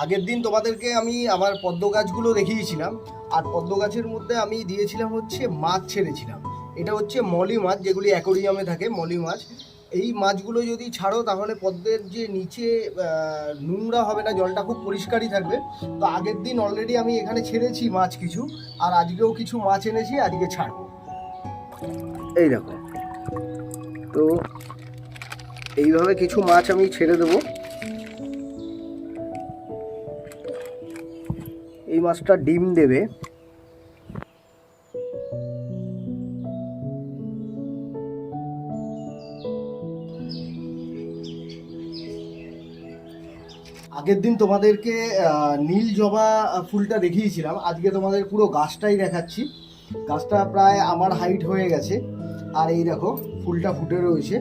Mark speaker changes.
Speaker 1: আগের দিন তোমাদেরকে আমি আমার পদ্ম গাছগুলো দেখিয়েছিলাম, আর পদ্ম গাছের মধ্যে আমি দিয়েছিলাম হচ্ছে মাছ ছেড়েছিলাম। এটা হচ্ছে মলি মাছ, যেগুলি অ্যাকোরিয়ামে থাকে, মলি মাছ। এই মাছগুলো যদি ছাড়ো তাহলে পদ্মের যে নিচে নোংরা হবে না, জলটা খুব পরিষ্কারই থাকবে। তো আগের দিন অলরেডি আমি এখানে ছেড়েছি মাছ কিছু, আর আজকেও কিছু মাছ এনেছি, আজকে ছাড়বো। এই দেখো, তো এইভাবে কিছু মাছ আমি ছেড়ে দেবো। এই মাছটা ডিম দেবে। আগের দিন তোমাদেরকে নীল জবা ফুলটা দেখিয়েছিলাম, আজকে তোমাদের পুরো গাছটাই দেখাচ্ছি। গাছটা প্রায় আমার হাইট হয়ে গেছে, আর এই দেখো ফুলটা ফুটে রয়েছে।